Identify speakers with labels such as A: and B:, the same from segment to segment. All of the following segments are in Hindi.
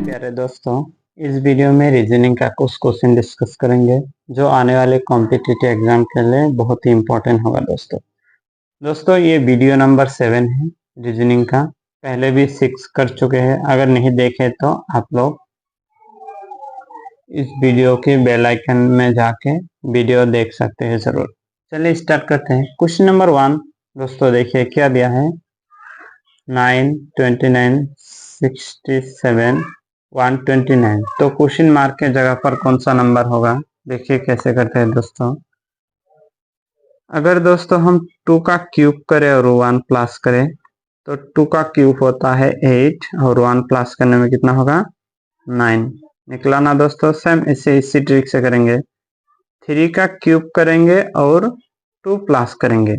A: प्यारे दोस्तों, इस वीडियो में रीजनिंग का कुछ क्वेश्चन डिस्कस करेंगे जो आने वाले कॉम्पिटिटिव एग्जाम के लिए बहुत ही इम्पोर्टेंट होगा। दोस्तों ये वीडियो नंबर 7 है रीजनिंग का। पहले भी 6 कर चुके हैं। अगर नहीं देखे तो आप लोग इस वीडियो के बेल आइकन में जाके वीडियो देख सकते हैं जरूर। चलिए स्टार्ट करते हैं। क्वेश्चन नंबर 1 दोस्तों देखिए क्या दिया है। 9, 29, 67, 129। तो क्वेश्चन मार्क के जगह पर कौन सा नंबर होगा, देखिए कैसे करते हैं दोस्तों। अगर दोस्तों हम 2 का क्यूब करें और 1 प्लस करें तो 2 का क्यूब होता है 8 और 1 प्लस करने में कितना होगा 9। निकला ना दोस्तों। सेम इसी ट्रिक से करेंगे। 3 का क्यूब करेंगे और 2 प्लस करेंगे।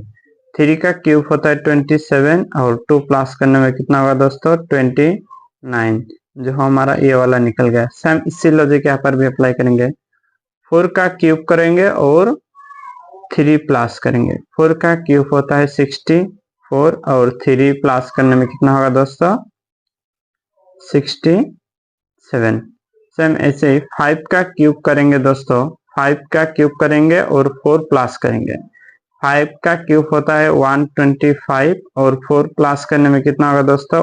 A: 3 का क्यूब होता है 27 और 2 प्लस करने में कितना होगा दोस्तों 29, जो हमारा ये वाला निकल गया। सेम इसी लॉजिक यहाँ पर भी अप्लाई करेंगे। 4 का क्यूब करेंगे और 3 प्लस करेंगे। 4 का क्यूब होता है 64 और 3 प्लस करने में कितना होगा दोस्तों 67। सेम ऐसे ही 5 का क्यूब करेंगे दोस्तों। 5 का क्यूब करेंगे और 4 प्लस करेंगे। 5 का क्यूब होता है 125 और 4 प्लस करने में कितना होगा दोस्तों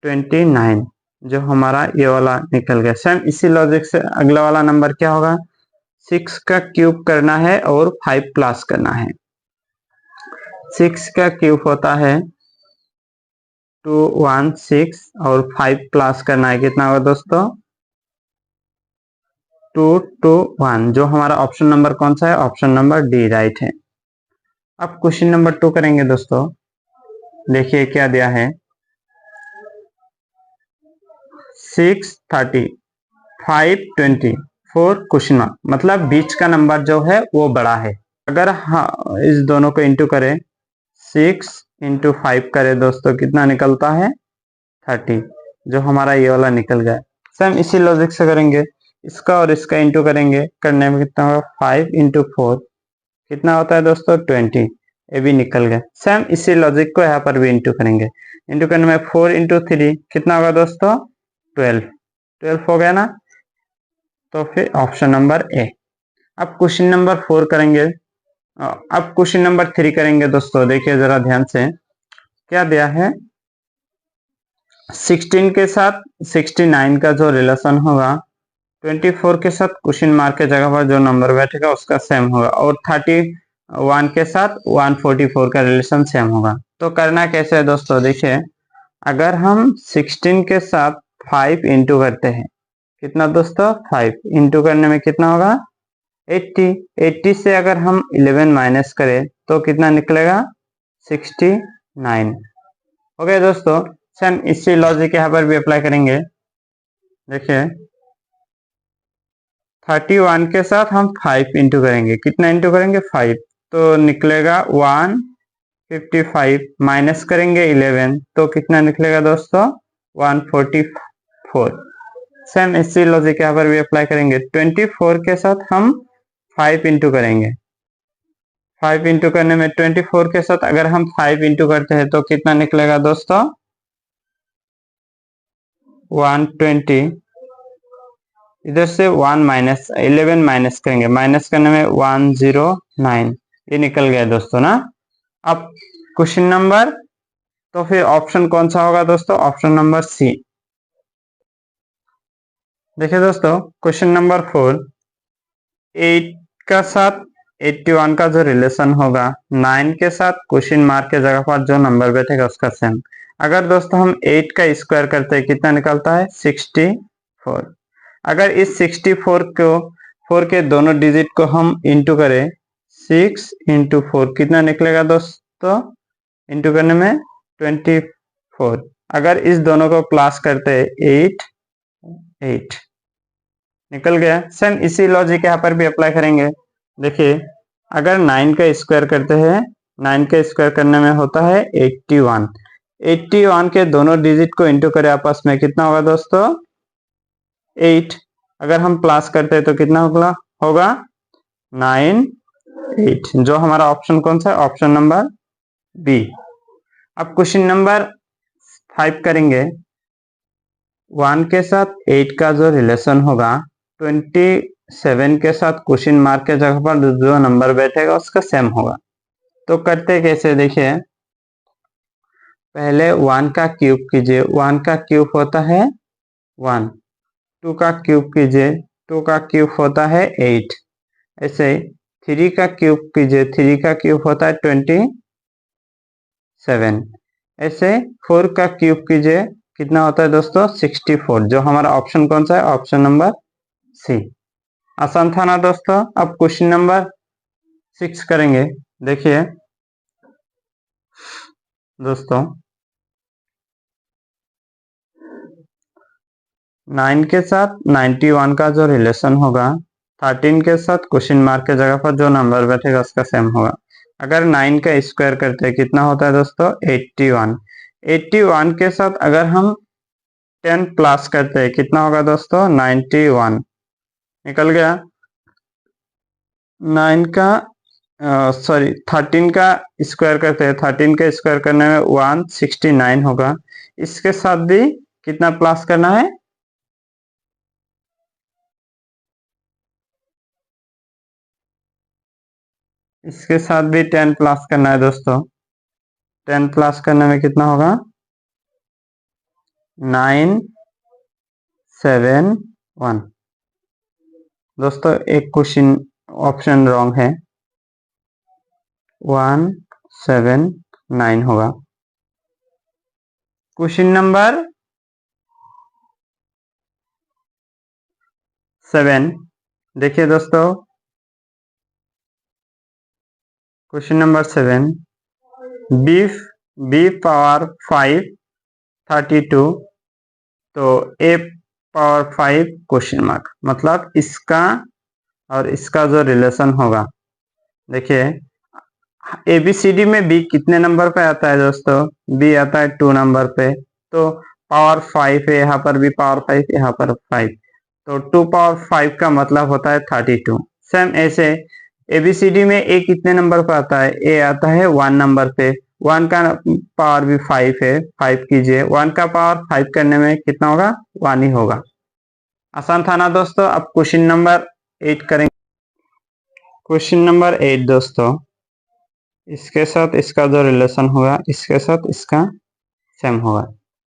A: 129, जो हमारा ये वाला निकल गया। सेम इसी लॉजिक से अगला वाला नंबर क्या होगा। 6 का क्यूब करना है और 5 प्लस करना है। 6 का क्यूब होता है 216 और 5 प्लस करना है कितना होगा दोस्तों 221, जो हमारा ऑप्शन नंबर कौन सा है, ऑप्शन नंबर डी राइट है। अब क्वेश्चन नंबर 2 करेंगे दोस्तों। देखिए क्या दिया है। 630, 520, 4 क्वेश्चन मार्क, मतलब बीच का नंबर जो है वो बड़ा है। अगर हाँ इस दोनों को इंटू करें 6 इंटू 5 करें दोस्तों कितना निकलता है 30, जो हमारा ये वाला निकल गया। सेम इसी लॉजिक से करेंगे। इसका और इसका इंटू करेंगे, करने में कितना होगा 5 इंटू 4 कितना होता है दोस्तों 20, ये भी निकल गया। सेम इसी लॉजिक को यहाँ पर भी इंटू करेंगे। इंटू करने में 4 इंटू 3 कितना होगा दोस्तों 12 हो गया ना। तो फिर ऑप्शन नंबर ए। अब क्वेश्चन नंबर 4 करेंगे। अब क्वेश्चन नंबर 3 करेंगे दोस्तों। देखिए जरा ध्यान से क्या दिया है। 16 के साथ 69 का जो रिलेशन होगा 24 के साथ क्वेश्चन मार्क के जगह पर जो नंबर बैठेगा उसका सेम होगा, और 31 के साथ 144 का रिलेशन सेम होगा। तो करना कैसे है दोस्तों, देखिए अगर हम 16 के साथ 5 इंटू करते हैं कितना दोस्तों 5 इंटू करने में कितना होगा 80 से अगर हम 11 माइनस करें तो कितना निकलेगा 69। हो गया दोस्तों। सेम इसी लॉजिक यहाँ पर भी अप्लाई करेंगे। देखिए 31 के साथ हम 5 इंटू करेंगे, कितना इंटू करेंगे 5, तो निकलेगा 155, माइनस करेंगे 11 तो कितना निकलेगा दोस्तों 144। सेम इसी लॉजिक यहाँ पर भी अप्लाई करेंगे। 24 के साथ हम 5 इंटू करेंगे। 5 इंटू करने में 24 के साथ अगर हम 5 इंटू करते हैं तो कितना निकलेगा दोस्तों 120। इधर से 11 माइनस करेंगे, माइनस करने में 109, ये निकल गया दोस्तों ना। अब क्वेश्चन नंबर, तो फिर ऑप्शन कौन सा होगा दोस्तों, ऑप्शन नंबर सी। देखिए दोस्तों क्वेश्चन नंबर 4, 8 का साथ 81 का जो रिलेशन होगा 9 के साथ क्वेश्चन मार्क के जगह पर जो नंबर बैठेगा उसका सेम। अगर दोस्तों हम 8 का स्क्वायर करते हैं कितना निकलता है 64। अगर इस 64 को 4 के दोनों डिजिट को हम इंटू करें 6 इंटू 4 कितना निकलेगा दोस्तों, इंटू करने में 24। अगर इस दोनों को प्लस करते हैं 8 निकल गया। सेम इसी लॉजिक यहाँ पर भी अप्लाई करेंगे। देखिए अगर 9 का स्क्वायर करते हैं, 9 का स्क्वायर करने में होता है 81 के दोनों डिजिट को इंटू करें आपस में कितना होगा दोस्तों 8। अगर हम प्लस करते हैं तो कितना होगा 9 8, जो हमारा ऑप्शन कौन सा है, ऑप्शन नंबर बी। अब क्वेश्चन नंबर 5 करेंगे। 1 के साथ 8 का जो रिलेशन होगा 27 के साथ क्वेश्चन मार्क के जगह पर जो नंबर बैठेगा उसका सेम होगा। तो करते कैसे देखिए, पहले 1 का क्यूब कीजिए, 1 का क्यूब होता है 1, 2 का क्यूब कीजिए, 2 का क्यूब होता है 8, ऐसे 3 का क्यूब कीजिए, 3 का क्यूब होता है 27, ऐसे 4 का क्यूब कीजिए, कितना होता है दोस्तों 64, जो हमारा ऑप्शन कौन सा है, ऑप्शन नंबर सी। आसान था ना दोस्तों। अब क्वेश्चन नंबर 6 करेंगे। देखिए दोस्तों, 9 के साथ 91 का जो रिलेशन होगा 13 के साथ क्वेश्चन मार्क के जगह पर जो नंबर बैठेगा उसका सेम होगा। अगर 9 का स्क्वायर करते हैं कितना होता है दोस्तों 81। 81 के साथ अगर हम 10 प्लस करते हैं कितना होगा दोस्तों 91, निकल गया। 9 का 13 का स्क्वायर करते हैं, 13 का स्क्वायर करने में 169 होगा। इसके साथ भी कितना प्लस करना है, इसके साथ भी 10 प्लस करना है दोस्तों। 10 प्लस करने में कितना होगा 971। दोस्तों एक क्वेश्चन ऑप्शन रॉन्ग है, 179 होगा। क्वेश्चन नंबर 7 देखिए दोस्तों, क्वेश्चन नंबर 7, बी पावर 5 32, तो ए पावर 5 क्वेश्चन मार्क, मतलब इसका और इसका जो रिलेशन होगा, देखिए एबीसीडी में बी कितने नंबर पे आता है दोस्तों, बी आता है 2 नंबर पे, तो पावर 5 है, यहाँ पर भी पावर 5, यहाँ पर 5, तो 2 पावर 5 का मतलब होता है 32। सेम ऐसे एबीसीडी में ए कितने नंबर पे आता है, ए आता है 1 नंबर पे, 1 का पावर भी 5 है, 5 कीजिए, 1 का पावर 5 करने में कितना होगा 1 ही होगा। आसान था ना दोस्तों। अब क्वेश्चन नंबर 8 करेंगे। क्वेश्चन नंबर 8 दोस्तों, इसके साथ इसका जो रिलेशन होगा इसके साथ इसका सेम होगा।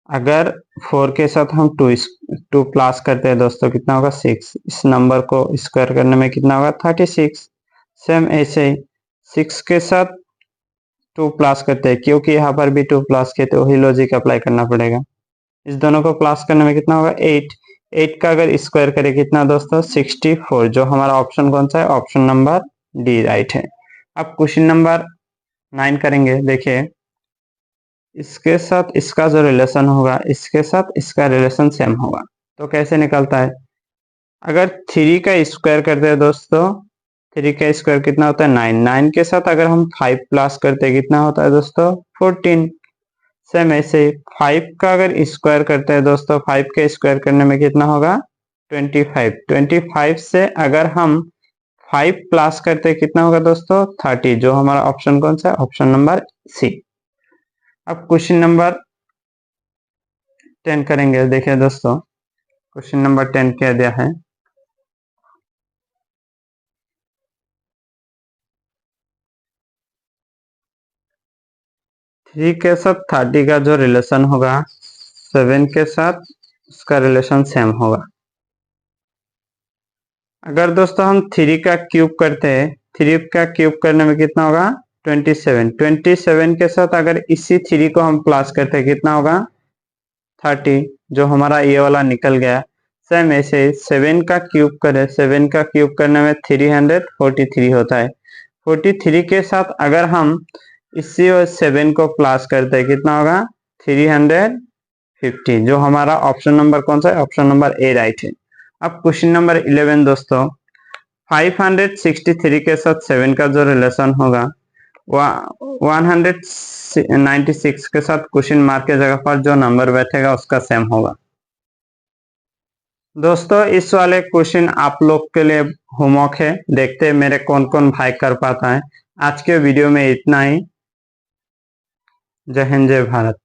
A: अगर 4 के साथ हम 2 प्लस करते हैं दोस्तों कितना होगा 6, इस नंबर को स्क्वायर करने में कितना होगा 36। सेम ऐसे ही 6 के साथ 2 प्लस करते हैं, क्योंकि यहाँ पर भी 2 प्लस किए तो वही लॉजिक अप्लाई करना पड़ेगा। इस दोनों को प्लस करने में कितना होगा 8, 8 का अगर स्क्वायर करें कितना दोस्तों 64, जो हमारा ऑप्शन कौन सा है, ऑप्शन नंबर डी राइट है। अब क्वेश्चन नंबर 9 करेंगे। देखिए इसके साथ इसका जो रिलेशन होगा इसके साथ इसका रिलेशन सेम होगा, तो कैसे निकलता है, अगर 3 का स्क्वायर करते हैं दोस्तों, 3 का स्क्वायर कितना होता है 9, 9 के साथ अगर हम 5 प्लस करते हैं कितना होता है दोस्तों 14। सेम ऐसे 5 का अगर स्क्वायर करते हैं दोस्तों, 5 का स्क्वायर करने में कितना होगा 25, 25 से अगर हम 5 प्लस करते हैं कितना होगा दोस्तों 30, जो हमारा ऑप्शन कौन सा है, ऑप्शन नंबर सी। अब क्वेश्चन नंबर 10 करेंगे। देखिए दोस्तों क्वेश्चन नंबर 10 क्या दिया है, 3 के साथ 30 का जो रिलेशन होगा 7 के साथ उसका रिलेशन सेम होगा। अगर दोस्तों हम 3 का क्यूब करते हैं, 3 का क्यूब करने में कितना होगा 27, 27 के साथ अगर इसी 3 को हम प्लस करते हैं कितना होगा 30, जो हमारा ये वाला निकल गया। सेम ऐसे 7 का क्यूब करें, 7 का क्यूब करने में 343 होता है, 43 के साथ अगर हम इसी 7 को प्लस करते हैं कितना होगा 350, जो हमारा ऑप्शन नंबर कौन सा है, ऑप्शन नंबर ए राइट है। अब क्वेश्चन नंबर 11 दोस्तों, 563 के साथ 7 का जो रिलेशन होगा 196 के साथ क्वेश्चन मार्क के जगह पर जो नंबर बैठेगा उसका सेम होगा। दोस्तों इस वाले क्वेश्चन आप लोग के लिए होमवर्क है, देखते हैं मेरे कौन कौन भाई कर पाता है। आज के वीडियो में इतना ही। जय हिंद जय भारत।